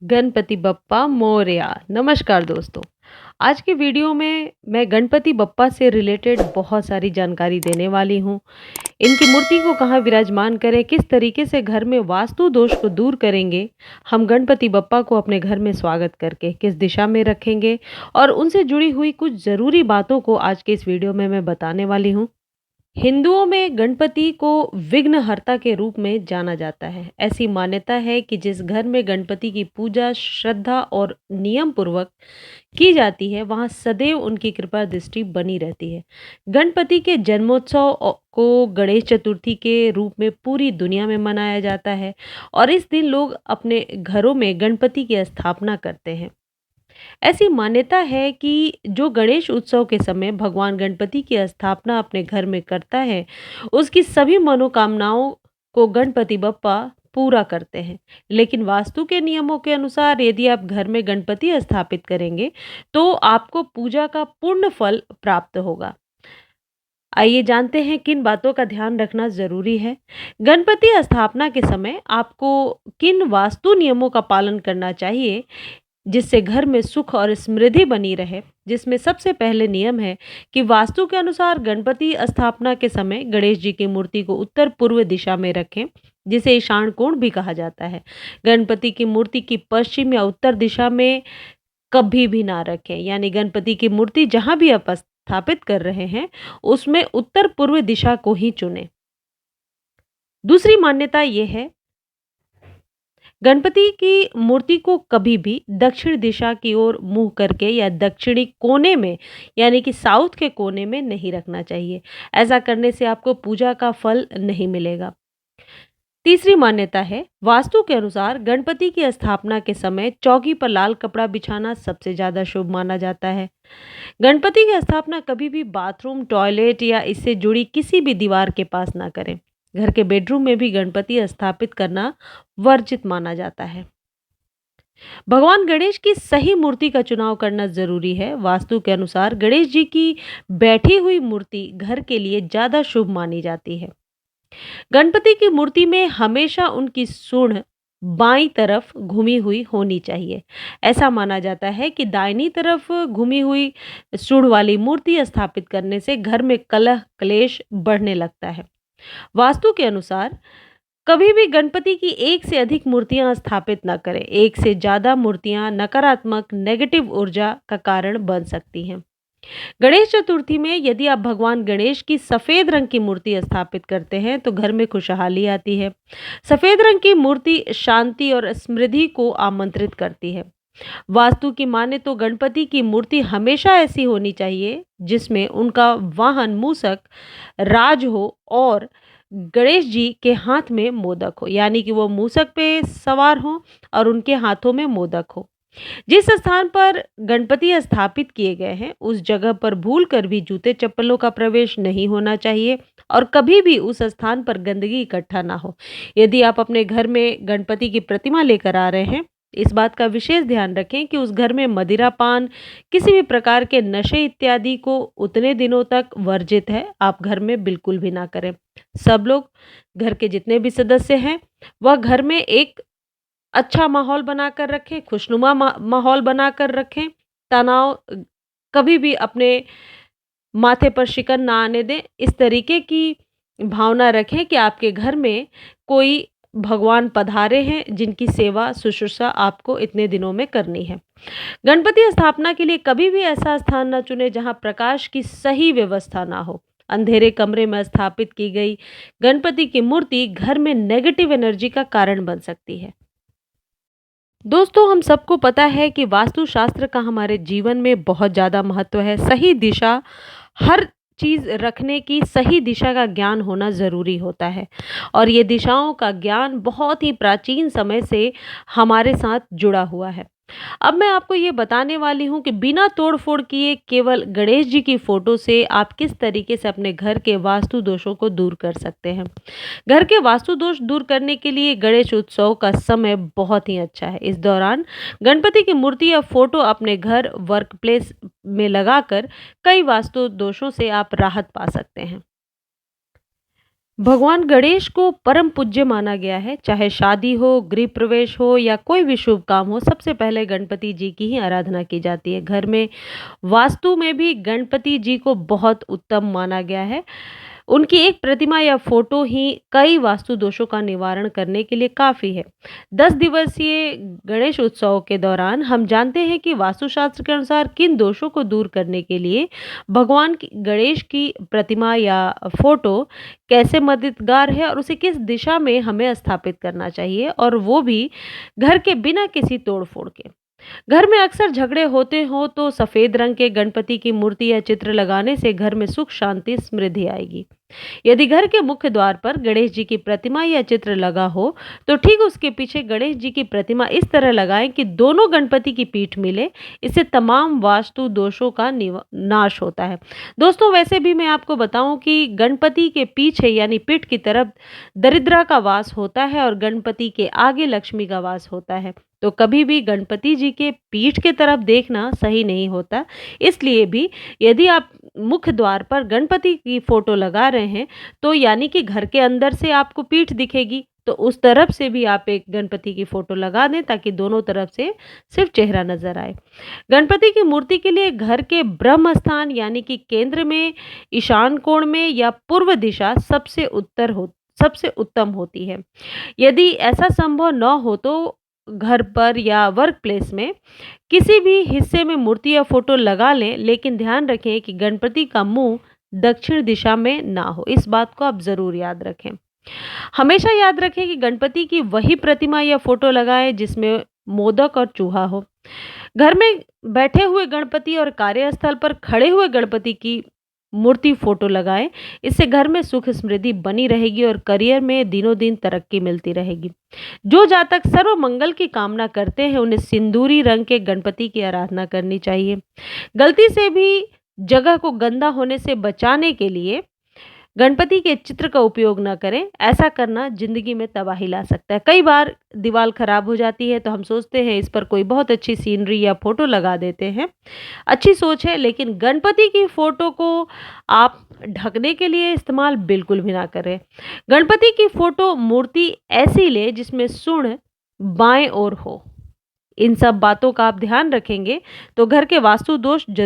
गणपति बप्पा मोरया। नमस्कार दोस्तों। आज की वीडियो में मैं गणपति बप्पा से रिलेटेड बहुत सारी जानकारी देने वाली हूँ। इनकी मूर्ति को कहाँ विराजमान करें, किस तरीके से घर में वास्तु दोष को दूर करेंगे, हम गणपति बप्पा को अपने घर में स्वागत करके किस दिशा में रखेंगे और उनसे जुड़ी हुई कुछ ज़रूरी बातों को आज के इस वीडियो में मैं बताने वाली हूँ। हिंदुओं में गणपति को विघ्नहर्ता के रूप में जाना जाता है। ऐसी मान्यता है कि जिस घर में गणपति की पूजा श्रद्धा और नियम पूर्वक की जाती है, वहां सदैव उनकी कृपा दृष्टि बनी रहती है। गणपति के जन्मोत्सव को गणेश चतुर्थी के रूप में पूरी दुनिया में मनाया जाता है और इस दिन लोग अपने घरों में गणपति की स्थापना करते हैं। ऐसी मान्यता है कि जो गणेश उत्सव के समय भगवान गणपति की स्थापना अपने घर में करता है, उसकी सभी मनोकामनाओं को गणपति बप्पा पूरा करते हैं। लेकिन वास्तु के नियमों के अनुसार यदि आप घर में गणपति स्थापित करेंगे, तो आपको पूजा का पूर्ण फल प्राप्त होगा। आइए जानते हैं किन बातों का ध्यान रखना जरूरी है। गणपति स्थापना के समय आपको किन वास्तु नियमों का पालन करना चाहिए जिससे घर में सुख और समृद्धि बनी रहे। जिसमें सबसे पहले नियम है कि वास्तु के अनुसार गणपति स्थापना के समय गणेश जी की मूर्ति को उत्तर पूर्व दिशा में रखें, जिसे ईशान कोण भी कहा जाता है। गणपति की मूर्ति की पश्चिम या उत्तर दिशा में कभी भी ना रखें, यानी गणपति की मूर्ति जहां भी आप स्थापित कर रहे हैं उसमें उत्तर पूर्व दिशा को ही चुनें। दूसरी मान्यता यह है, गणपति की मूर्ति को कभी भी दक्षिण दिशा की ओर मुंह करके या दक्षिणी कोने में, यानी कि साउथ के कोने में नहीं रखना चाहिए। ऐसा करने से आपको पूजा का फल नहीं मिलेगा। तीसरी मान्यता है, वास्तु के अनुसार गणपति की स्थापना के समय चौकी पर लाल कपड़ा बिछाना सबसे ज्यादा शुभ माना जाता है। गणपति की स्थापना कभी भी बाथरूम, टॉयलेट या इससे जुड़ी किसी भी दीवार के पास ना करें। घर के बेडरूम में भी गणपति स्थापित करना वर्जित माना जाता है। भगवान गणेश की सही मूर्ति का चुनाव करना जरूरी है। वास्तु के अनुसार गणेश जी की बैठी हुई मूर्ति घर के लिए ज्यादा शुभ मानी जाती है। गणपति की मूर्ति में हमेशा उनकी सूंड बाईं तरफ घूमी हुई होनी चाहिए। ऐसा माना जाता है कि दाहिनी तरफ घूमी हुई सूंड वाली मूर्ति स्थापित करने से घर में कलह क्लेश बढ़ने लगता है। वास्तु के अनुसार कभी भी गणपति की एक से अधिक मूर्तियां स्थापित न करें। एक से ज्यादा मूर्तियां नकारात्मक नेगेटिव ऊर्जा का कारण बन सकती हैं। गणेश चतुर्थी में यदि आप भगवान गणेश की सफेद रंग की मूर्ति स्थापित करते हैं तो घर में खुशहाली आती है। सफेद रंग की मूर्ति शांति और समृद्धि को आमंत्रित करती है। वास्तु की माने तो गणपति की मूर्ति हमेशा ऐसी होनी चाहिए जिसमें उनका वाहन मूषक राज हो और गणेश जी के हाथ में मोदक हो, यानी कि वो मूषक पे सवार हो और उनके हाथों में मोदक हो। जिस स्थान पर गणपति स्थापित किए गए हैं उस जगह पर भूल कर भी जूते चप्पलों का प्रवेश नहीं होना चाहिए और कभी भी उस स्थान पर गंदगी इकट्ठा ना हो। यदि आप अपने घर में गणपति की प्रतिमा लेकर आ रहे हैं, इस बात का विशेष ध्यान रखें कि उस घर में मदिरा पान, किसी भी प्रकार के नशे इत्यादि को उतने दिनों तक वर्जित है। आप घर में बिल्कुल भी ना करें। सब लोग, घर के जितने भी सदस्य हैं, वह घर में एक अच्छा माहौल बनाकर रखें, खुशनुमा माहौल बनाकर रखें। तनाव कभी भी अपने माथे पर शिकन ना आने दें। इस तरीके की भावना रखें कि आपके घर में कोई भगवान पधारे हैं जिनकी सेवा शुश्रूषा आपको इतने दिनों में करनी है। गणपति स्थापना के लिए कभी भी ऐसा स्थान न चुने जहां प्रकाश की सही व्यवस्था ना हो। अंधेरे कमरे में स्थापित की गई गणपति की मूर्ति घर में नेगेटिव एनर्जी का कारण बन सकती है। दोस्तों, हम सबको पता है कि वास्तुशास्त्र का हमारे जीवन में बहुत ज़्यादा महत्व है। सही दिशा, हर चीज़ रखने की सही दिशा का ज्ञान होना ज़रूरी होता है और ये दिशाओं का ज्ञान बहुत ही प्राचीन समय से हमारे साथ जुड़ा हुआ है। अब मैं आपको ये बताने वाली हूँ कि बिना तोड़-फोड़ किए केवल गणेश जी की फ़ोटो से आप किस तरीके से अपने घर के वास्तु दोषों को दूर कर सकते हैं। घर के वास्तु दोष दूर करने के लिए गणेश उत्सव का समय बहुत ही अच्छा है। इस दौरान गणपति की मूर्ति या फोटो अपने घर, वर्क प्लेस में लगाकर कई वास्तु दोषों से आप राहत पा सकते हैं। भगवान गणेश को परम पूज्य माना गया है। चाहे शादी हो, गृह प्रवेश हो या कोई भी शुभ काम हो, सबसे पहले गणपति जी की ही आराधना की जाती है। घर में वास्तु में भी गणपति जी को बहुत उत्तम माना गया है। उनकी एक प्रतिमा या फोटो ही कई वास्तु दोषों का निवारण करने के लिए काफ़ी है। 10 दिवसीय गणेश उत्सव के दौरान हम जानते हैं कि वास्तुशास्त्र के अनुसार किन दोषों को दूर करने के लिए भगवान की गणेश की प्रतिमा या फोटो कैसे मददगार है और उसे किस दिशा में हमें स्थापित करना चाहिए, और वो भी घर के बिना किसी तोड़-फोड़ के। घर में अक्सर झगड़े होते हो तो सफेद रंग के गणपति की मूर्ति या चित्र लगाने से घर में सुख शांति समृद्धि आएगी। यदि घर के मुख्य द्वार पर गणेश जी की प्रतिमा या चित्र लगा हो तो ठीक उसके पीछे गणेश जी की प्रतिमा इस तरह लगाएं कि दोनों गणपति की पीठ मिले। इससे तमाम वास्तु दोषों का नाश होता है। दोस्तों, वैसे भी मैं आपको बताऊं कि गणपति के पीछे यानी पीठ की तरफ दरिद्रा का वास होता है और गणपति के आगे लक्ष्मी का वास होता है। तो कभी भी गणपति जी के पीठ के तरफ देखना सही नहीं होता। इसलिए भी यदि आप मुख्य द्वार पर गणपति की फोटो लगा रहे हैं तो यानी कि घर के अंदर से आपको पीठ दिखेगी, तो उस तरफ से भी आप एक गणपति की फोटो लगा दें ताकि दोनों तरफ से सिर्फ चेहरा नजर आए। गणपति की मूर्ति के लिए घर के ब्रह्म स्थान यानी कि केंद्र में, ईशान कोण में या पूर्व दिशा सबसे उत्तम होती है। यदि ऐसा संभव न हो तो घर पर या वर्क प्लेस में किसी भी हिस्से में मूर्ति या फोटो लगा लें, लेकिन ध्यान रखें कि गणपति का मुंह दक्षिण दिशा में ना हो। इस बात को आप जरूर याद रखें। हमेशा याद रखें कि गणपति की वही प्रतिमा या फोटो लगाएं जिसमें मोदक और चूहा हो। घर में बैठे हुए गणपति और कार्यस्थल पर खड़े हुए गणपति की मूर्ति फोटो लगाएं। इससे घर में सुख समृद्धि बनी रहेगी और करियर में दिनों दिन तरक्की मिलती रहेगी। जो जातक सर्व मंगल की कामना करते हैं उन्हें सिंदूरी रंग के गणपति की आराधना करनी चाहिए। गलती से भी जगह को गंदा होने से बचाने के लिए गणपति के चित्र का उपयोग न करें। ऐसा करना जिंदगी में तबाही ला सकता है। कई बार दीवार खराब हो जाती है तो हम सोचते हैं इस पर कोई बहुत अच्छी सीनरी या फोटो लगा देते हैं। अच्छी सोच है, लेकिन गणपति की फोटो को आप ढकने के लिए इस्तेमाल बिल्कुल भी ना करें। गणपति की फोटो मूर्ति ऐसी ले जिसमें सुण बाएं ओर हो। इन सब बातों का आप ध्यान रखेंगे तो घर के वास्तु दोष जरूर